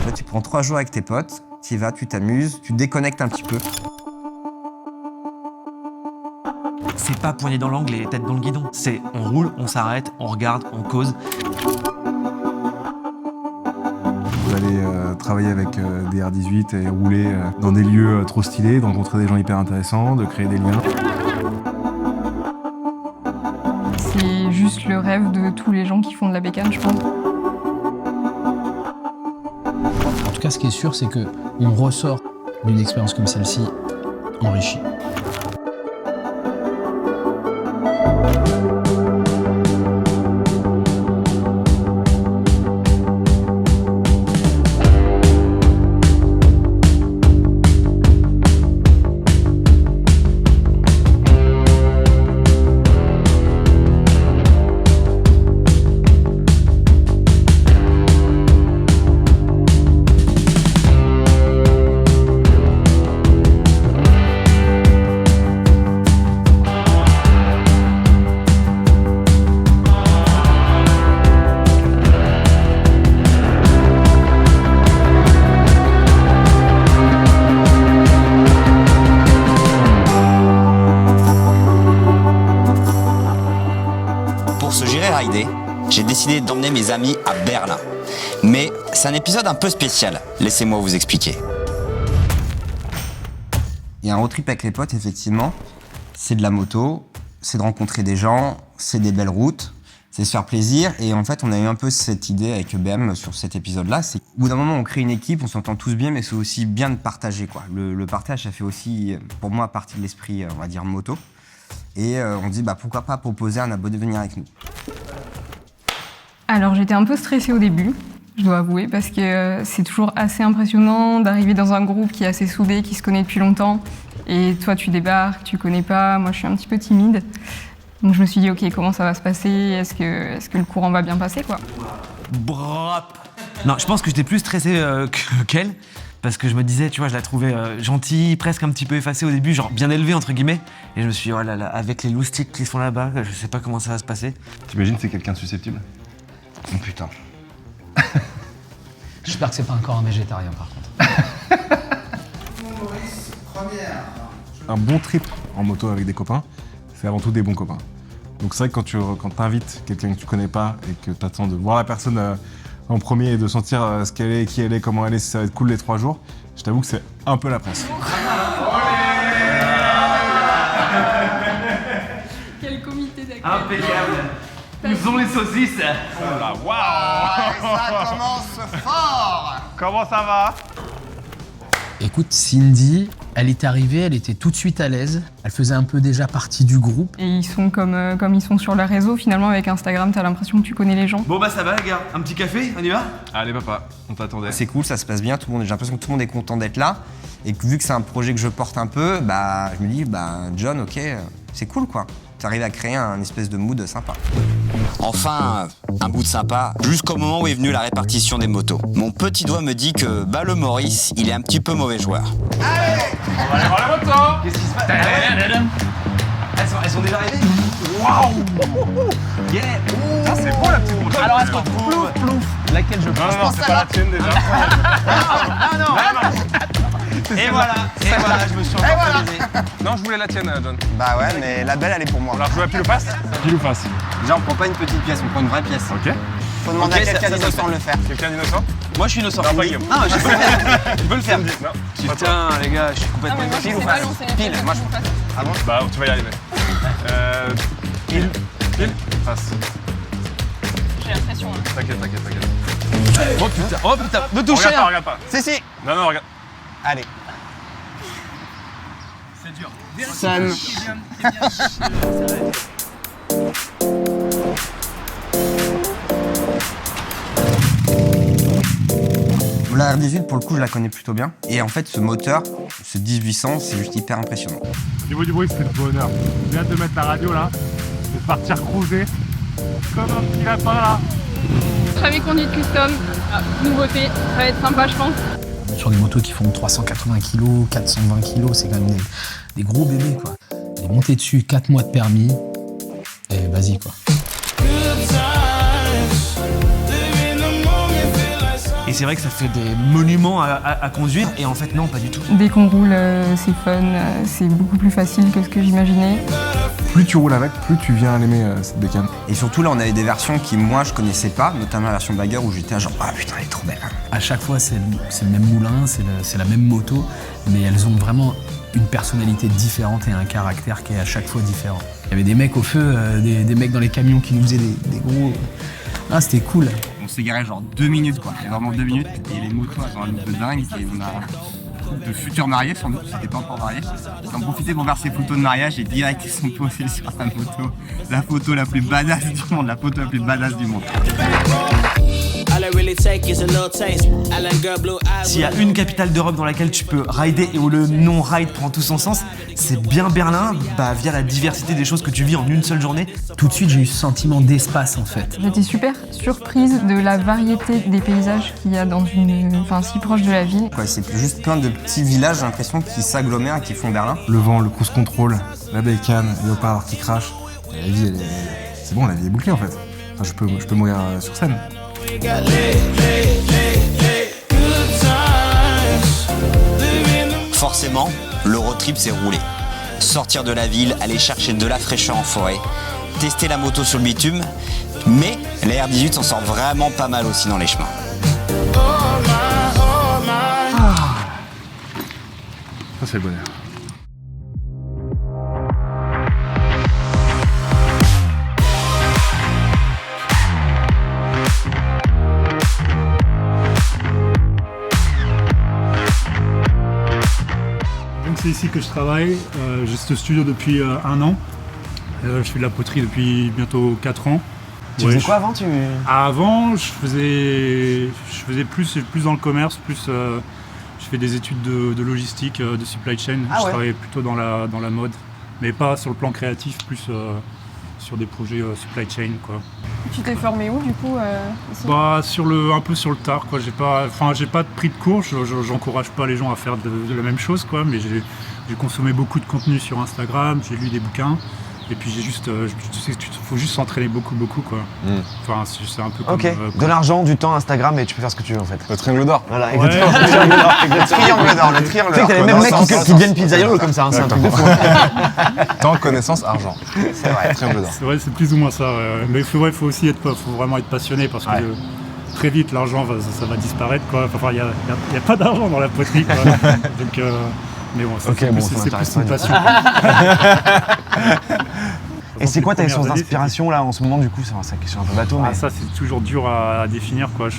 Toi, tu prends 3 jours avec tes potes, tu y vas, tu t'amuses, tu déconnectes un petit peu. C'est pas poigné dans l'angle et tête dans le guidon. C'est on roule, on s'arrête, on regarde, on cause. Vous allez travailler avec des R18 et rouler dans des lieux trop stylés, de rencontrer des gens hyper intéressants, de créer des liens. C'est juste le rêve de tous les gens qui font de la bécane, je pense. En tout cas, ce qui est sûr, c'est qu'on ressort d'une expérience comme celle-ci enrichie. J'ai décidé d'emmener mes amis à Berlin. Mais c'est un épisode un peu spécial. Laissez-moi vous expliquer. Il y a un road trip avec les potes, effectivement. C'est de la moto, c'est de rencontrer des gens, c'est des belles routes, c'est se faire plaisir. Et en fait, on a eu un peu cette idée avec BM sur cet épisode-là. C'est qu'au bout d'un moment, on crée une équipe, on s'entend tous bien, mais c'est aussi bien de partager, quoi. Le partage, ça fait aussi, pour moi, partie de l'esprit, on va dire, moto. Et on dit, pourquoi pas proposer à un abonné de venir avec nous. Alors j'étais un peu stressée au début, je dois avouer, parce que c'est toujours assez impressionnant d'arriver dans un groupe qui est assez soudé, qui se connaît depuis longtemps. Et toi, tu débarques, tu connais pas, moi je suis un petit peu timide. Donc je me suis dit, ok, comment ça va se passer? Est-ce que le courant va bien passer, quoi? Brap. Non, je pense que j'étais plus stressé qu'elle, parce que je me disais, tu vois, je la trouvais gentille, presque un petit peu effacée au début, genre bien élevée, entre guillemets. Et je me suis dit, oh là là, avec les loustiques qui sont là-bas, je sais pas comment ça va se passer. T'imagines c'est quelqu'un de susceptible? Oh putain. J'espère que c'est pas encore un végétarien, par contre. Un bon trip en moto avec des copains, c'est avant tout des bons copains. Donc c'est vrai que quand t'invites quelqu'un que tu connais pas et que t'attends de voir la personne en premier et de sentir ce qu'elle est, qui elle est, comment elle est, si ça va être cool les 3 jours, je t'avoue que c'est un peu la presse. Quel comité d'accueil! Impeccable. Où sont les saucisses? Oh là, waouh! Ça commence fort! Comment ça va? Écoute, Cindy, elle est arrivée, elle était tout de suite à l'aise. Elle faisait un peu déjà partie du groupe. Et ils sont comme ils sont sur les réseaux, finalement avec Instagram, t'as l'impression que tu connais les gens. Bon ça va les gars, un petit café, on y va? Allez papa, on t'attendait. C'est cool, ça se passe bien, j'ai l'impression que tout le monde est content d'être là. Et que vu que c'est un projet que je porte un peu, je me dis, John, ok, c'est cool quoi. T'arrives à créer un espèce de mood sympa. Enfin, un bout de sympa, jusqu'au moment où est venue la répartition des motos. Mon petit doigt me dit que le Maurice, il est un petit peu mauvais joueur. Allez, on va aller voir la moto! Qu'est-ce qui se passe? Elles sont déjà arrivées? Waouh! Yeah! Ça c'est beau la petite moto! Alors est-ce qu'on trouve laquelle je pense? Non, c'est pas la tienne déjà. Non! Et voilà, je me suis encore baiser. Non, je voulais la tienne, John. Bah ouais, mais la belle, elle est pour moi. Alors, je joue à pile ou face? Pile ou face? Déjà, on prend pas une petite pièce, on prend une vraie pièce. Ok. Faut demander Ok, à quelqu'un ça d'innocent de le faire. Quelqu'un d'innocent? Moi je suis innocent. Non, pas Guillaume. Non, je peux le faire. Je peux le faire. Non, pas toi. Putain les gars, je suis complètement Pile ou face? Pile, moi je prends. Ah bon? Bah, tu vas y arriver. Pile. Pile? Face. J'ai l'impression. T'inquiète. Oh putain, ne touche rien. Regarde pas. Si, si. Non, regarde. Allez. C'est dur. Sam. La R18, pour le coup, je la connais plutôt bien. Et en fait, ce moteur, ce 1800, c'est juste hyper impressionnant. Au niveau du bruit, c'est le bonheur. J'ai hâte de mettre la radio là, de partir cruiser comme un petit lapin là. Tramé conduite custom, nouveauté, ça va être sympa je pense. Sur des motos qui font 380 kg, 420 kg, c'est quand même des gros bébés quoi. Les montées dessus, 4 mois de permis, et vas-y quoi. Et c'est vrai que ça fait des monuments à conduire. Et en fait, non, pas du tout. Dès qu'on roule, c'est fun, c'est beaucoup plus facile que ce que j'imaginais. Plus tu roules avec, plus tu viens à l'aimer cette bécane. Et surtout là on avait des versions qui moi je connaissais pas, notamment la version Bagger où j'étais genre ah putain elle est trop belle. À chaque fois, c'est le même moulin, c'est la même moto, mais elles ont vraiment une personnalité différente et un caractère qui est à chaque fois différent. Il y avait des mecs au feu, des mecs dans les camions qui nous faisaient des gros... Ah, c'était cool. On s'est garé genre 2 minutes quoi, vraiment 2 minutes et les motos elles ont un look de dingue et on a de futurs mariés sans doute, c'était pas encore mariés. Ils ont profité pour faire ses photos de mariage et direct ils sont posés sur la moto. La photo la plus badass du monde, la photo la plus badass du monde. S'il y a une capitale d'Europe dans laquelle tu peux rider et où le non-ride prend tout son sens, c'est bien Berlin, via la diversité des choses que tu vis en une seule journée. Tout de suite, j'ai eu ce sentiment d'espace en fait. J'étais super surprise de la variété des paysages qu'il y a dans si proche de la ville. Quoi, c'est juste plein de petits villages, j'ai l'impression, qui s'agglomèrent et qui font Berlin. Le vent, le cruise control, la bécane, les haut-parleurs qui crachent. La vie, c'est bon, la vie est bouclée en fait. Enfin, je peux mourir sur scène. Forcément, le road trip c'est rouler. Sortir de la ville, aller chercher de la fraîcheur en forêt, tester la moto sur le bitume, mais la R18 s'en sort vraiment pas mal aussi dans les chemins. Ça c'est le bonheur. Donc c'est ici que je travaille, j'ai ce studio depuis 1 an. Je fais de la poterie depuis bientôt 4 ans. Tu faisais quoi avant Avant, je faisais plus dans le commerce, je fais des études de logistique, de supply chain. Je travaillais plutôt dans la mode, mais pas sur le plan créatif, plus sur des projets supply chain, quoi. Tu t'es formé où du coup ici ? Un peu sur le tard, quoi. J'ai pas pris de cours, j'encourage pas les gens à faire de la même chose, quoi, mais j'ai consommé beaucoup de contenu sur Instagram, j'ai lu des bouquins. Et puis j'ai juste, tu sais, faut juste s'entraîner beaucoup, quoi. Enfin, c'est un peu comme... de l'argent, du temps, Instagram, et tu peux faire ce que tu veux en fait. Le triangle d'or. Voilà, Ouais. exactement. Le triangle d'or. Le triangle d'or, le triangle Tu sais d'or. que t'as les mêmes mecs qui deviennent pizzaïolo comme ça, hein, c'est un truc de fou. Temps, connaissance, argent. C'est vrai. Triangle d'or. C'est vrai, c'est plus ou moins ça. Mais faut aussi faut vraiment être passionné parce que très vite l'argent ça va disparaître, quoi. Enfin, il y a pas d'argent dans la poterie, quoi. Donc, mais bon, c'est plus une passion. Et c'est quoi tes sources d'inspiration là en ce moment du coup? C'est une question un peu bateau, mais. Ça, c'est toujours dur à définir, quoi.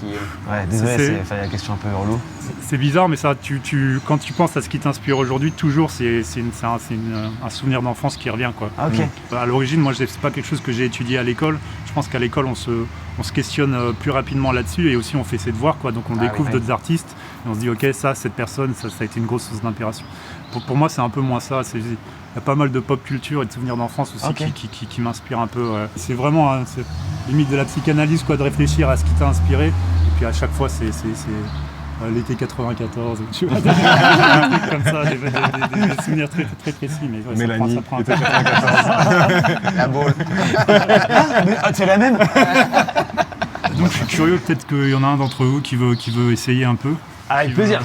Ouais, désolé, c'est la question un peu relou. C'est bizarre, mais ça, quand tu penses à ce qui t'inspire aujourd'hui, toujours, c'est un souvenir d'enfance qui revient, quoi. Ah, ok. À l'origine, moi, c'est pas quelque chose que j'ai étudié à l'école. Je pense qu'à l'école, on se questionne plus rapidement là-dessus et aussi on fait ses devoirs, quoi. Donc on découvre d'autres artistes et on se dit, ok, cette personne, ça a été une grosse source d'inspiration. Pour moi, c'est un peu moins ça. Il y a pas mal de pop culture et de souvenirs d'enfance aussi qui m'inspirent un peu. Ouais. C'est vraiment c'est limite de la psychanalyse, quoi, de réfléchir à ce qui t'a inspiré. Et puis à chaque fois, c'est l'été 94, tu vois, un truc comme ça, des souvenirs très, très précis. Mais ouais, Mélanie, ça prend un été peu. 94. La boule. C'est la même. Donc je suis curieux, peut-être qu'il y en a un d'entre vous qui veut essayer un peu. Avec plaisir.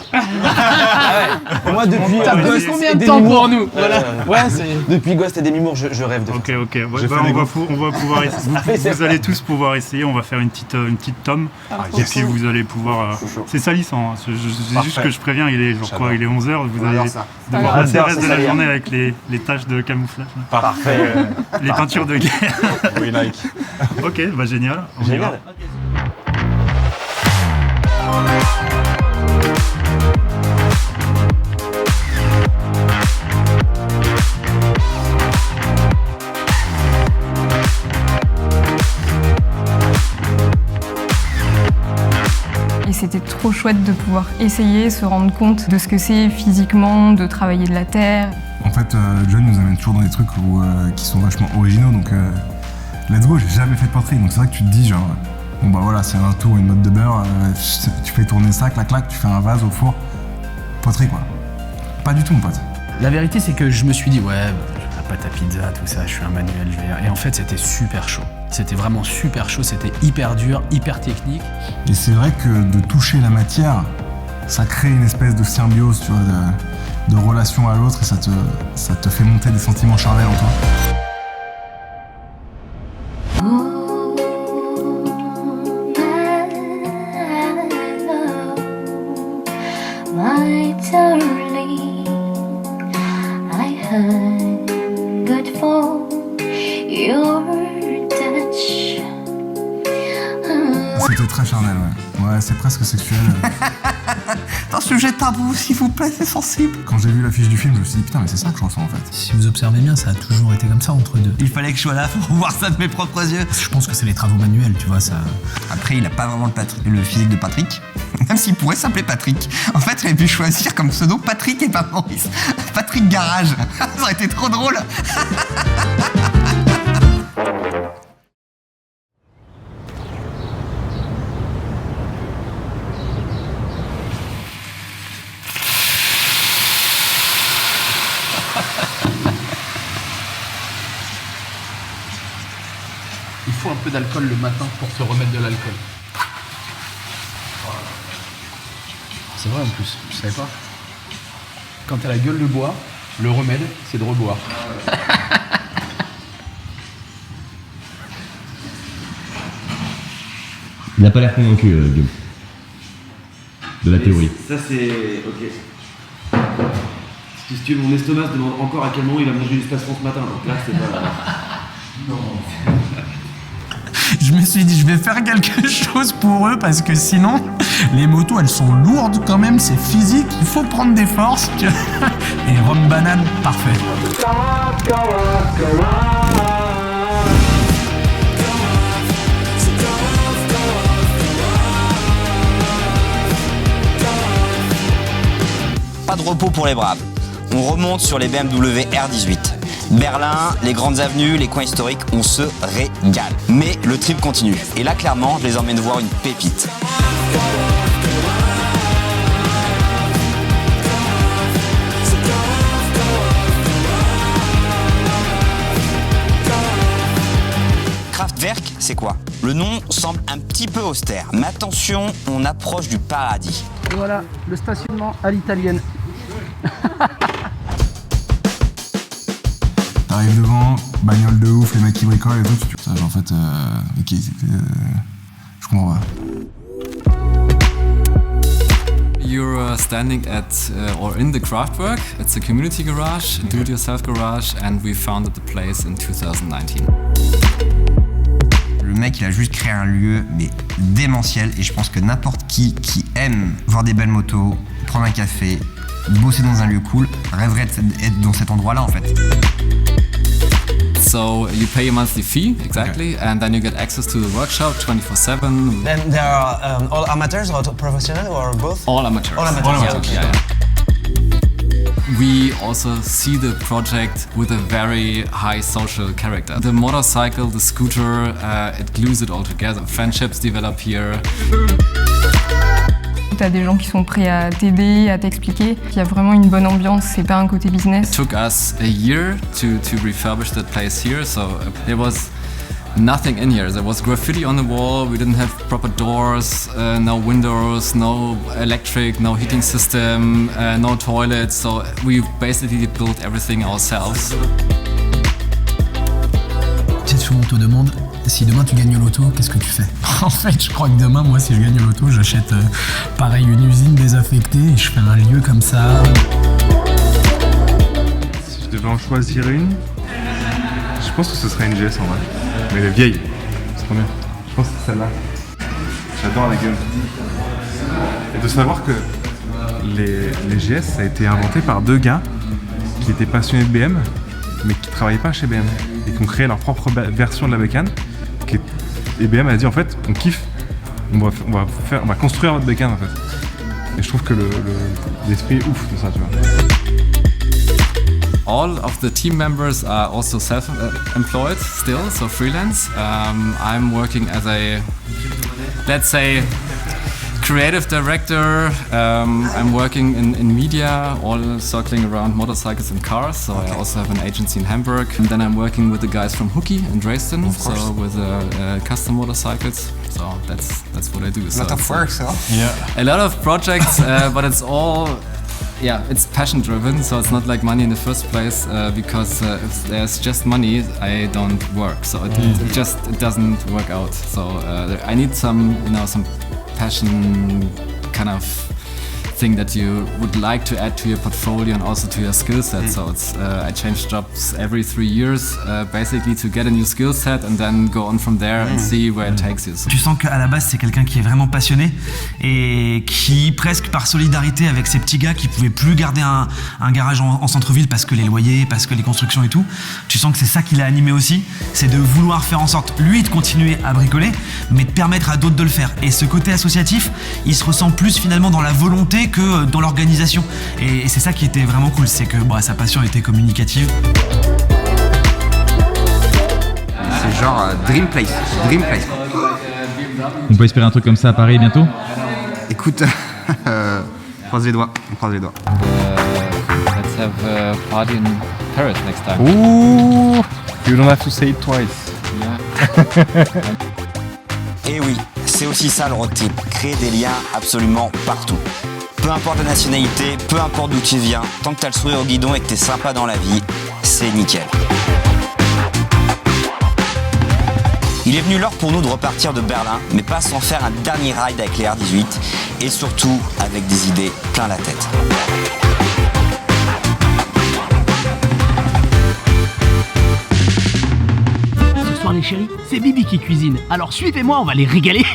Moi depuis combien de temps pour nous voilà. Depuis Ghost et Demi-Moore, je rêve de Ok. On va pouvoir essayer. Vous allez tous pouvoir essayer. On va faire une petite tome. Et puis vous allez pouvoir. C'est salissant. Hein. C'est juste que je préviens, il est 11h. Vous allez devoir passer le reste de la journée avec les taches de camouflage. Parfait. Les peintures de guerre. We like. Ok, génial. On y va. Et c'était trop chouette de pouvoir essayer, se rendre compte de ce que c'est physiquement, de travailler de la terre. En fait, John nous amène toujours dans des trucs qui sont vachement originaux, donc let's go, j'ai jamais fait de portrait, donc c'est vrai que tu te dis genre, bon bah voilà, c'est un tour, une motte de beurre, tu fais tourner ça, clac clac, tu fais un vase au four, poterie quoi. Pas du tout mon pote. La vérité, c'est que je me suis dit, ouais, pâte à pizza, tout ça, je suis un manuel. Et en fait, c'était super chaud. C'était vraiment super chaud, c'était hyper dur, hyper technique. Et c'est vrai que de toucher la matière, ça crée une espèce de symbiose, tu vois, de relation à l'autre, et ça te fait monter des sentiments charnels en toi. C'était très charnel, ouais. Ouais, c'est presque sexuel. Un sujet tabou, s'il vous plaît, c'est sensible. Quand j'ai vu l'affiche du film, je me suis dit, putain, mais c'est ça que je ressens en fait. Si vous observez bien, ça a toujours été comme ça entre deux. Il fallait que je sois là pour voir ça de mes propres yeux. Je pense que c'est les travaux manuels, tu vois, ça... Après, il a pas vraiment le physique de Patrick, même s'il pourrait s'appeler Patrick. En fait, il aurait pu choisir comme pseudo Patrick et pas Maurice. Patrick Garage. Ça aurait été trop drôle. Il faut un peu d'alcool le matin pour te remettre de l'alcool. C'est vrai en plus, je savais pas. Quand t'as la gueule de bois, le remède, c'est de reboire. Il n'a pas l'air convaincu, Guillaume. De la théorie. Ça, c'est... ok. Parce que si tu veux, mon estomac se demande encore à quel moment il a mangé du spasson ce matin. Donc là, c'est pas... Non. Je me suis dit, je vais faire quelque chose pour eux parce que sinon, les motos, elles sont lourdes quand même, c'est physique, il faut prendre des forces. Et rhum banane, parfait. Pas de repos pour les braves. On remonte sur les BMW R18. Berlin, les grandes avenues, les coins historiques, on se régale. Mais le trip continue. Et là, clairement, je les emmène voir une pépite. Kraftwerk, c'est quoi? Le nom semble un petit peu austère, mais attention, on approche du paradis. Et voilà, le stationnement à l'italienne. T'arrives devant, bagnole de ouf, les mecs qui bricolent et tout, ça, en fait, ok, je comprends pas. You're standing at or in the Kraftwerk. It's a community garage, a do-it-yourself garage, and we founded the place in 2019. Le mec, il a juste créé un lieu, mais démentiel, et je pense que n'importe qui aime voir des belles motos, prendre un café, bosser dans un lieu cool, rêverait d'être dans cet endroit-là en fait. So you pay a monthly fee, exactly, and then you get access to the workshop 24/7. Then there are all amateurs or professional or both? All amateurs. All amateurs, Yeah, okay. yeah. We also see the project with a very high social character. The motorcycle, the scooter, it glues it all together. Friendships develop here. T'as des gens qui sont prêts à t'aider, à t'expliquer. Il y a vraiment une bonne ambiance, c'est pas un côté business. It took us a year to refurbish that place here, so there was nothing in here. There was graffiti on the wall, we didn't have proper doors, no windows, no electric, no heating system, no toilets, so we basically built everything ourselves. Tu sais, souvent on te demande, si demain tu gagnes l'auto, qu'est-ce que tu fais? En fait, je crois que demain, moi, si je gagne l'auto, j'achète pareil une usine désaffectée et je fais un lieu comme ça. Si je devais en choisir une, je pense que ce serait une GS en vrai. Mais elle est vieille, c'est trop bien. Je pense que c'est celle-là. J'adore la gueule. Et de savoir que les GS, ça a été inventé par deux gars qui étaient passionnés de BM, mais qui travaillaient pas chez BM. Et qui ont créé leur propre version de la bécane. Et BM a dit en fait, on kiffe, on va construire votre bécane en fait. Et je trouve que l'esprit est ouf de ça, tu vois. All of the team members are also self-employed still, so freelance. I'm working as a, let's say, creative director. I'm working in media, all circling around motorcycles and cars. So I also have an agency in Hamburg. And then I'm working with the guys from Hooky in Dresden, so with custom motorcycles. So that's what I do. A lot of work, so. Yeah. A lot of projects, but it's all. Yeah, it's passion driven, so it's not like money in the first place, because if there's just money, I don't work. So it doesn't work out. So I need some passion kind of thing that you would like to add to your portfolio and also to your skill set. So it's I change jobs every 3 years, basically to get a new skill set and then go on from there and see where it takes you. Tu sens qu'à la base c'est quelqu'un qui est vraiment passionné et qui presque par solidarité avec ces petits gars qui pouvaient plus garder un garage en centre-ville parce que les loyers, parce que les constructions et tout, tu sens que c'est ça qui l'a animé aussi, c'est de vouloir faire en sorte lui de continuer à bricoler mais de permettre à d'autres de le faire. Et ce côté associatif, il se ressent plus finalement dans la volonté que dans l'organisation. Et c'est ça qui était vraiment cool, c'est que sa passion était communicative. C'est genre Dream Place. On peut espérer un truc comme ça à Paris bientôt? Écoute, croise les doigts. Let's have a party in Paris next time. Ooh, you don't have to say it twice. Et oui, c'est aussi ça le road trip, créer des liens absolument partout. Peu importe la nationalité, peu importe d'où tu viens, tant que t'as le sourire au guidon et que t'es sympa dans la vie, c'est nickel. Il est venu l'heure pour nous de repartir de Berlin, mais pas sans faire un dernier ride avec les R18 et surtout avec des idées plein la tête. Ce soir les chéris, c'est Bibi qui cuisine, alors suivez-moi, on va les régaler.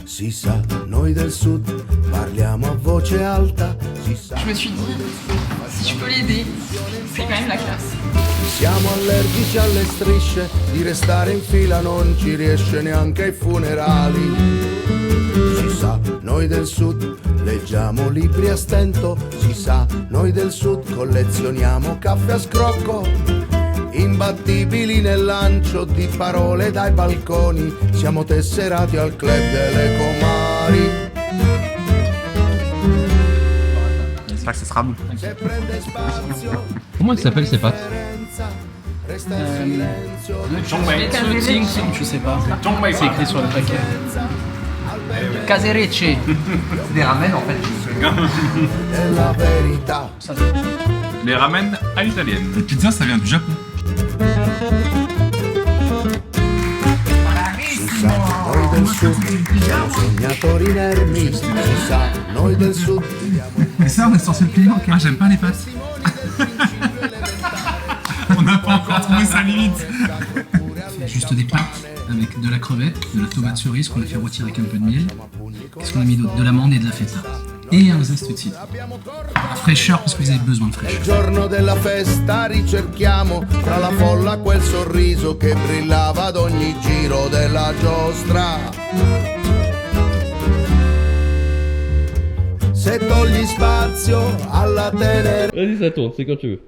Si sa, noi del sud parliamo a voce alta. Je me suis dit, si je peux l'aider, c'est quand même la classe. Siamo allergici alle strisce, di restare in fila non ci riesce neanche ai funerali. Si sa, noi del sud leggiamo libri a stento. Si sa, noi del sud collezioniamo caffè a scrocco. Imbattibili nel lancio di parole dai balconi, siamo tesserati al club delle comari. J'espère que ce sera bon. Comment elles s'appellent ces pâtes? Je sais pas. C'est écrit sur le paquet. Caserecce. C'est des ramen en fait. Les ramen à l'italienne. La pizza, ça vient du Japon. Noi del sud, sognatori inermi. Si sa, noi del sud. Mais ça, on est censé le payer. Ah, j'aime pas les pâtes. On n'a pas encore trouvé sa limite. C'est juste des pâtes avec de la crevette, de la tomate cerise qu'on a fait rôtir avec un peu de miel. Qu'est-ce qu'on a mis d'autre? De l'amande et de la feta. Et un zeste de citron. La fraîcheur parce que vous avez besoin de fraîcheur. Il giorno della festa ricerchiamo tra la folla quel sorriso che brillava ad ogni giro della giostra. Se togli spazio alla tenera. Vas-y, ça tourne, c'est quand tu veux.